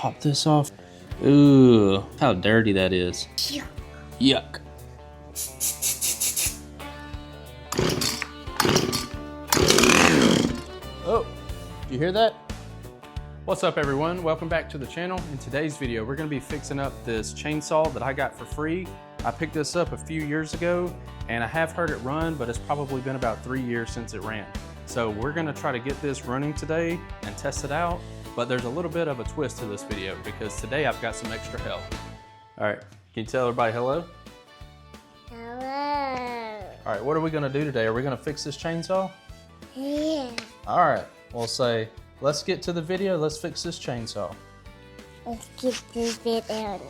pop this off. Ooh, how dirty that is. Yuck. Oh, you hear that? What's up everyone? Welcome back to the channel. In today's video, we're gonna be fixing up this chainsaw that I got for free. I picked this up a few years ago and I have heard it run, but it's probably been about 3 years since it ran. So we're gonna try to get this running today and test it out, but there's a little bit of a twist to this video because today I've got some extra help. All right, can you tell everybody hello? Hello. All right, what are we gonna do today? Are we gonna fix this chainsaw? Yeah. All right, we'll say, let's get to the video, let's fix this chainsaw. Let's get this video.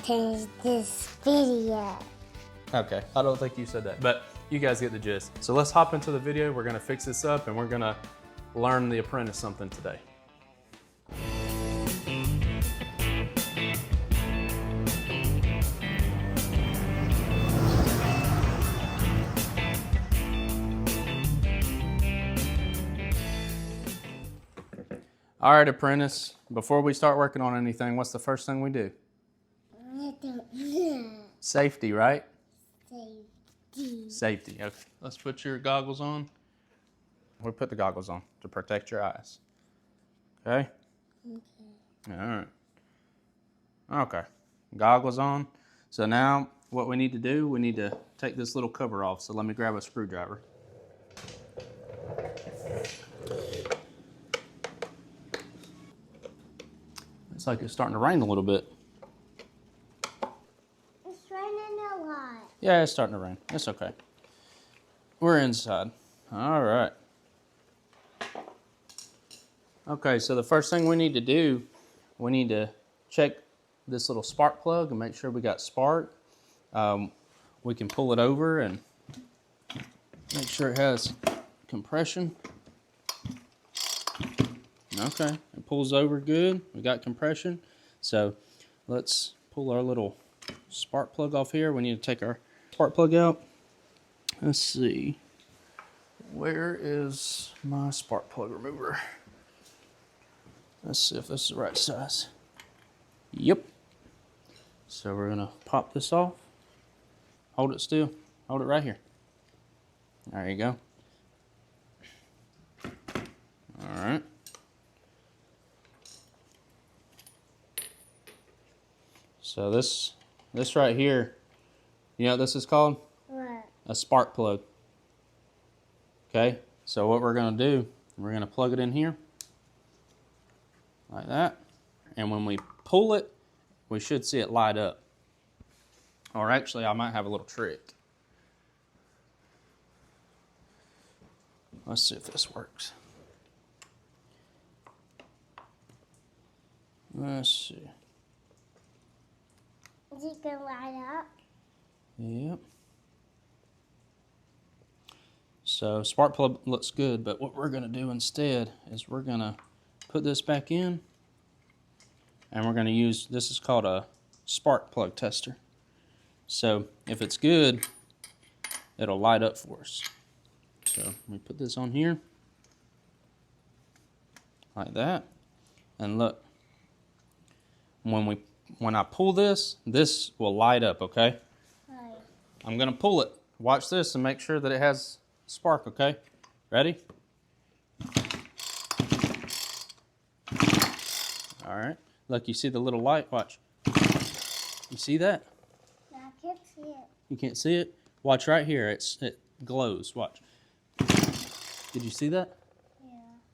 Change this video. Okay, I don't think you said that, but you guys get the gist. So let's hop into the video. We're gonna fix this up and we're gonna learn the apprentice something today. All right, apprentice, before we start working on anything, what's the first thing we do? I don't know. Safety, right? Safety. Safety, okay. Let's put your goggles on. We'll put the goggles on to protect your eyes. Okay? Okay. All right. Okay, goggles on. So now what we need to do, we need to take this little cover off. So let me grab a screwdriver. It's like it's starting to rain a little bit. It's raining a lot. Yeah, it's starting to rain. It's okay. We're inside. All right. Okay, so the first thing we need to do, we need to check this little spark plug and make sure we got spark. We can pull it over and make sure it has compression. Okay, it pulls over good. We got compression. So let's pull our little spark plug off here. We need to take our spark plug out. Let's see. Where is my spark plug remover? Let's see if this is the right size. Yep. So we're gonna pop this off. Hold it still. Hold it right here. There you go. All right. So this right here, you know what this is called? What? A spark plug. Okay, so what we're gonna do, we're gonna plug it in here, like that. And when we pull it, we should see it light up. Or actually, I might have a little trick. Let's see if this works. Let's see. Is it gonna light up? Yep. So spark plug looks good, but what we're gonna do instead is we're gonna put this back in and we're gonna use, this is called a spark plug tester. So if it's good, it'll light up for us. So we put this on here, like that, and look, when I pull this, this will light up, okay? Right. I'm gonna pull it. Watch this and make sure that it has spark, okay? Ready? All right. Look, you see the little light? Watch. You see that? I can't see it. You can't see it? Watch right here. It glows. Watch. Did you see that?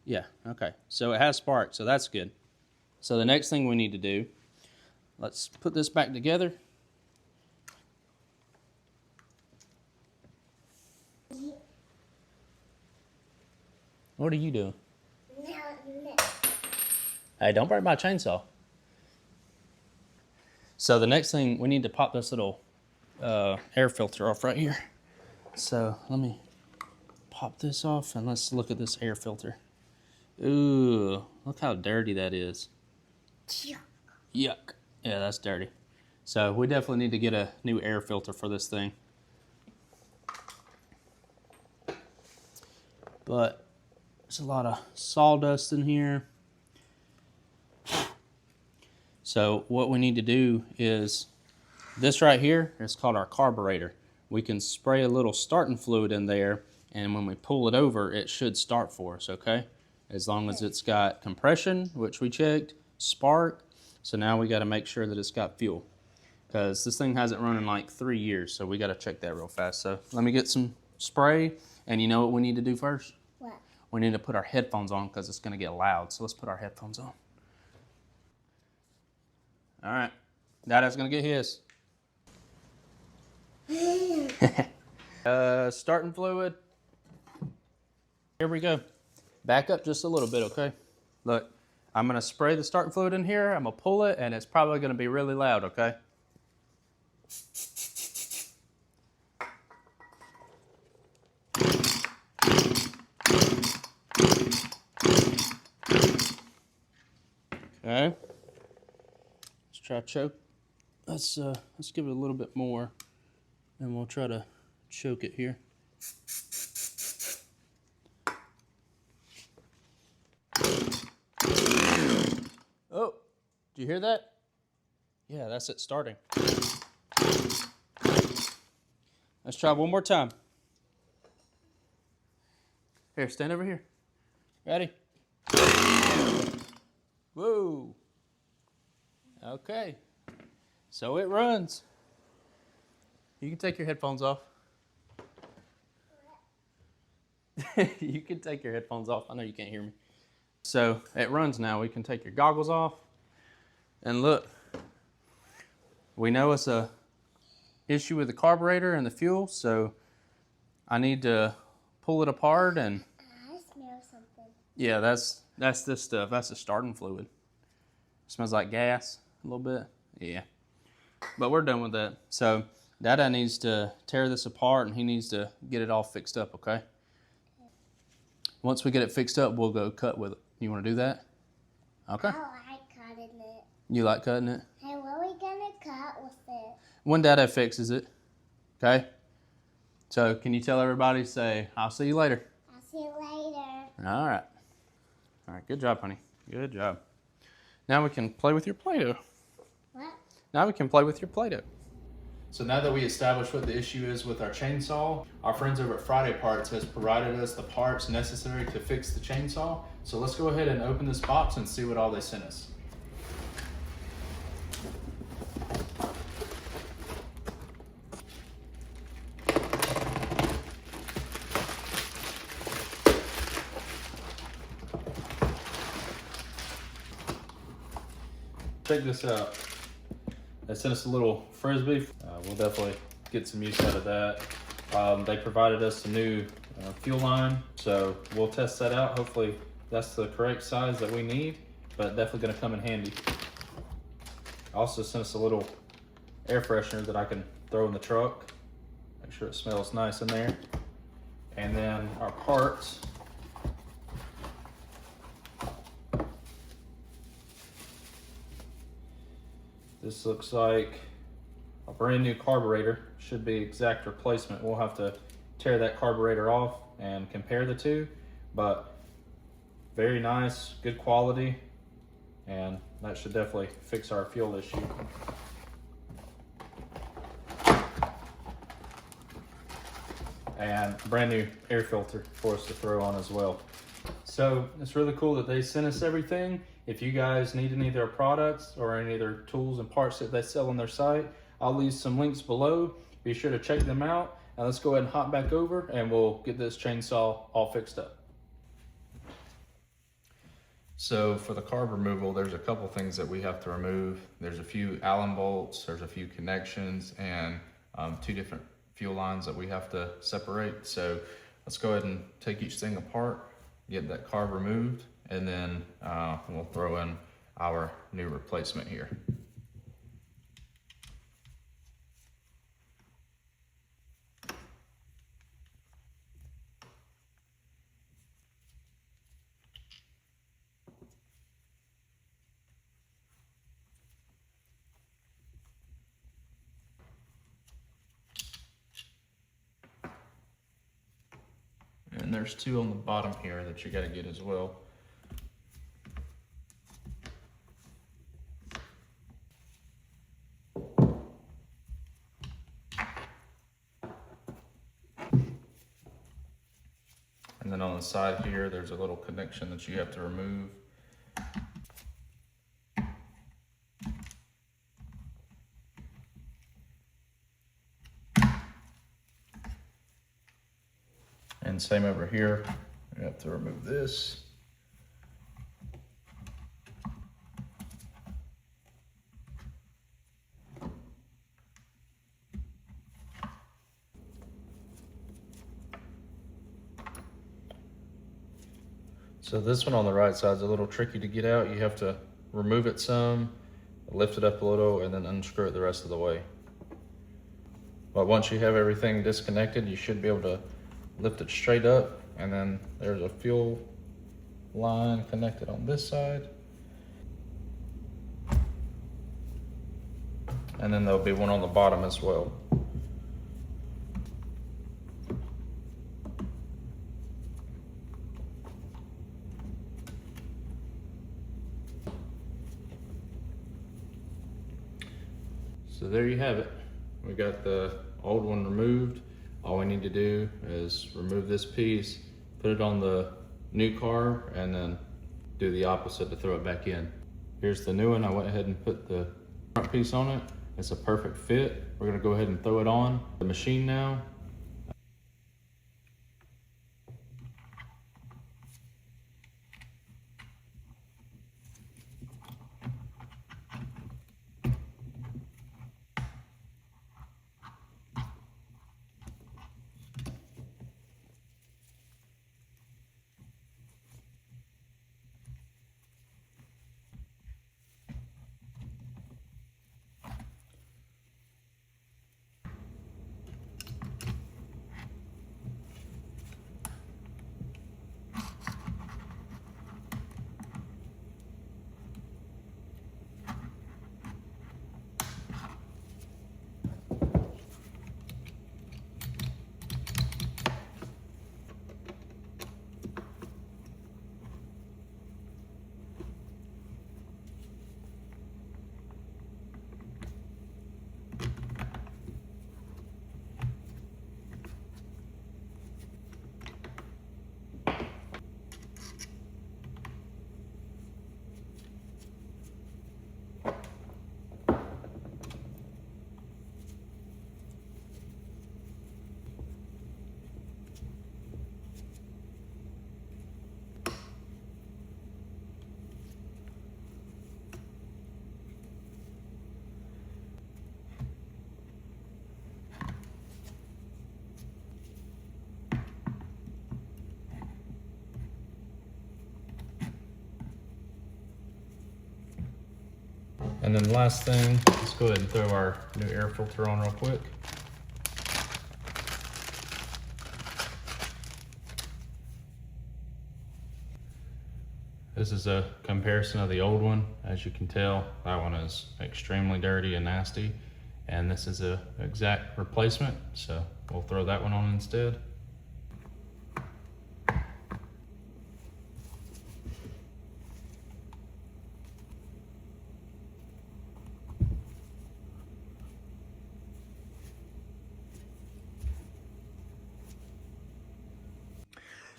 Yeah. Yeah, okay. So it has spark, so that's good. So the next thing we need to do, let's put this back together. What are you doing? No. Hey, don't break my chainsaw. So the next thing, we need to pop this little air filter off right here. So let me pop this off and let's look at this air filter. Ooh, look how dirty that is. Yuck. Yeah, that's dirty. So we definitely need to get a new air filter for this thing. But there's a lot of sawdust in here. So what we need to do is, this right here is called our carburetor. We can spray a little starting fluid in there, and when we pull it over, it should start for us, okay? As long as it's got compression, which we checked, spark. So now we got to make sure that it's got fuel, because this thing hasn't run in like 3 years, so we got to check that real fast. So let me get some spray, and you know what we need to do first? What? We need to put our headphones on because it's going to get loud. So let's put our headphones on. All right, Dada's going to get his. Starting fluid. Here we go. Back up just a little bit, okay? Look, I'm gonna spray the starting fluid in here. I'm gonna pull it, and it's probably gonna be really loud, okay? Okay. Let's try choke. Let's give it a little bit more, and we'll try to choke it here. Oh, do you hear that? Yeah, that's it starting. Let's try one more time. Here, stand over here. Ready? Whoa. Okay. So it runs. You can take your headphones off. You can take your headphones off. I know you can't hear me. So it runs now. We can take your goggles off. And look, we know it's a issue with the carburetor and the fuel, so I need to pull it apart. And I smell something. yeah, that's this stuff. That's the starting fluid. Smells like gas a little bit. Yeah, but we're done with that. So Dada needs to tear this apart, and he needs to get it all fixed up, okay? Once we get it fixed up, we'll go cut with it. You want to do that? Okay. I like cutting it. You like cutting it? Hey, what are we gonna cut with it? When Dada fixes it, okay? So can you tell everybody, say, I'll see you later. I'll see you later. All right. All right, good job, honey. Good job. Now we can play with your Play-Doh. What? Now we can play with your Play-Doh. So now that we established what the issue is with our chainsaw, our friends over at Friday Parts has provided us the parts necessary to fix the chainsaw. So let's go ahead and open this box and see what all they sent us. Check this out. They sent us a little Frisbee. We'll definitely get some use out of that. They provided us a new fuel line, so we'll test that out. Hopefully that's the correct size that we need, but definitely gonna come in handy. Also sent us a little air freshener that I can throw in the truck. Make sure it smells nice in there. And then our parts. This looks like a brand new carburetor. Should be exact replacement. We'll have to tear that carburetor off and compare the two, but very nice, good quality, and that should definitely fix our fuel issue. And brand new air filter for us to throw on as well. So it's really cool that they sent us everything. If you guys need any of their products or any of their tools and parts that they sell on their site, I'll leave some links below. Be sure to check them out. And let's go ahead and hop back over and we'll get this chainsaw all fixed up. So for the carb removal, there's a couple things that we have to remove. There's a few Allen bolts, there's a few connections, and 2 different fuel lines that we have to separate. So let's go ahead and take each thing apart, get that carb removed, and then we'll throw in our new replacement here. And there's 2 on the bottom here that you got to get as well. And then on the side here, there's a little connection that you have to remove. And same over here, you have to remove this. So this one on the right side is a little tricky to get out. You have to remove it some, lift it up a little, and then unscrew it the rest of the way. But once you have everything disconnected, you should be able to lift it straight up, and then there's a fuel line connected on this side. And then there'll be one on the bottom as well. So there you have it. We got the old one removed. All we need to do is remove this piece, put it on the new carb, and then do the opposite to throw it back in. Here's the new one. I went ahead and put the front piece on it. It's a perfect fit. We're gonna go ahead and throw it on the machine now. And then last thing, let's go ahead and throw our new air filter on real quick. This is a comparison of the old one. As you can tell, that one is extremely dirty and nasty. And this is a exact replacement, so we'll throw that one on instead.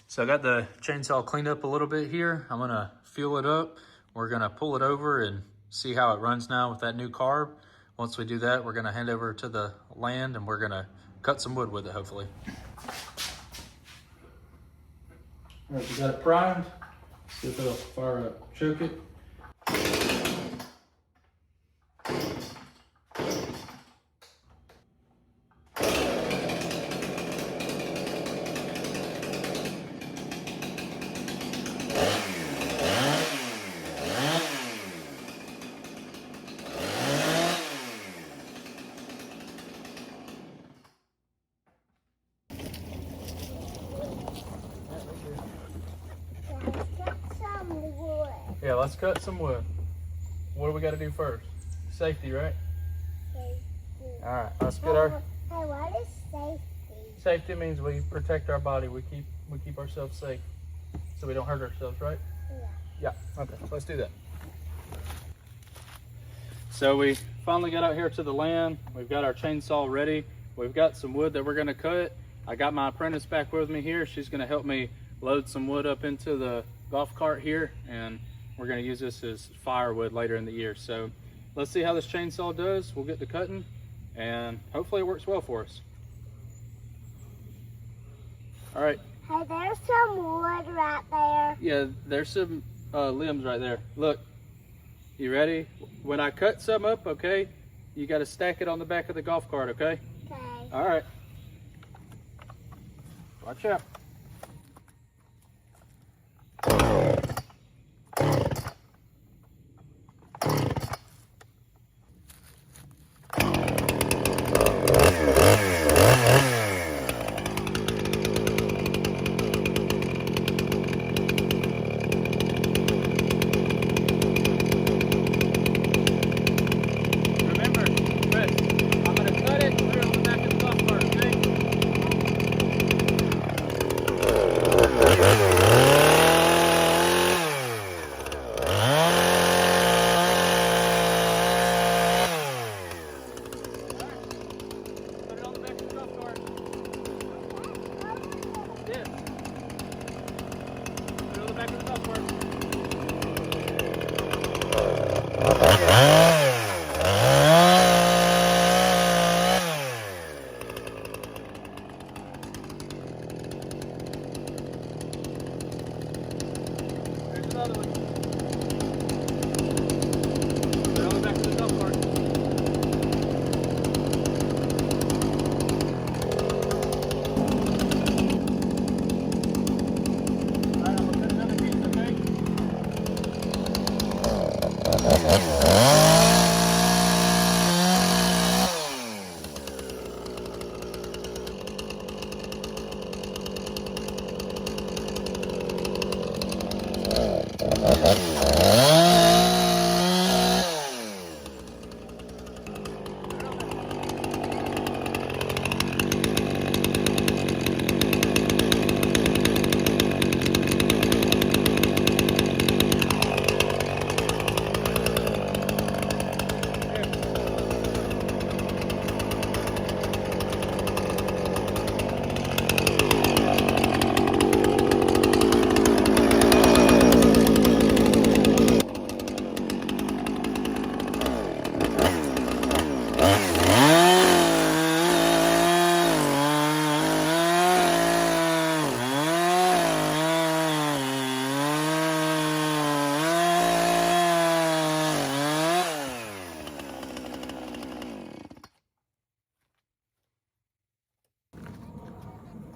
So I got the chainsaw cleaned up a little bit here. I'm gonna fuel it up. We're gonna pull it over and see how it runs now with that new carb. Once we do that, we're gonna hand over to the land and we're gonna cut some wood with it, hopefully. All right, we got it primed. See if it'll fire up, choke it. Yeah, let's cut some wood. What do we got to do first? Safety, right? Safety. All right, let's get our... Hey, what is safety? Safety means we protect our body. We keep ourselves safe so we don't hurt ourselves, right? Yeah. Yeah, okay, let's do that. So we finally got out here to the land. We've got our chainsaw ready. We've got some wood that we're gonna cut. I got my apprentice back with me here. She's gonna help me load some wood up into the golf cart here, and we're going to use this as firewood later in the year. So let's see how this chainsaw does. We'll get to cutting, and hopefully it works well for us. All right. Hey, there's some wood right there. Yeah, there's some limbs right there. Look, you ready? When I cut some up, okay, you got to stack it on the back of the golf cart, okay? Okay. All right. Watch out.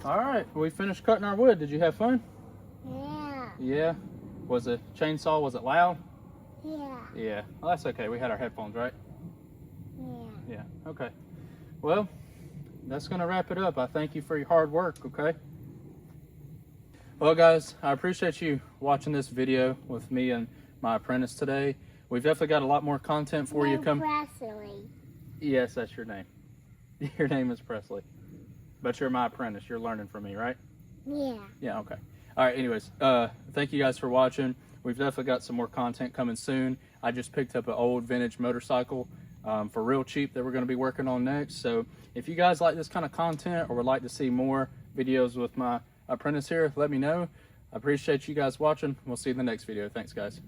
All right, we finished cutting our wood. Did you have fun? Yeah. Yeah. Was the chainsaw, was it loud? Yeah. Yeah. Well, that's okay. We had our headphones, right? Yeah. Yeah. Okay. Well, that's going to wrap it up. I thank you for your hard work, okay? Well, guys, I appreciate you watching this video with me and my apprentice today. We've definitely got a lot more content for you coming. Presley. Yes, that's your name. Your name is Presley. But you're my apprentice. You're learning from me, right? Yeah. Yeah, okay. All right, anyways, thank you guys for watching. We've definitely got some more content coming soon. I just picked up an old vintage motorcycle for real cheap that we're going to be working on next. So if you guys like this kind of content or would like to see more videos with my apprentice here, let me know. I appreciate you guys watching. We'll see you in the next video. Thanks, guys.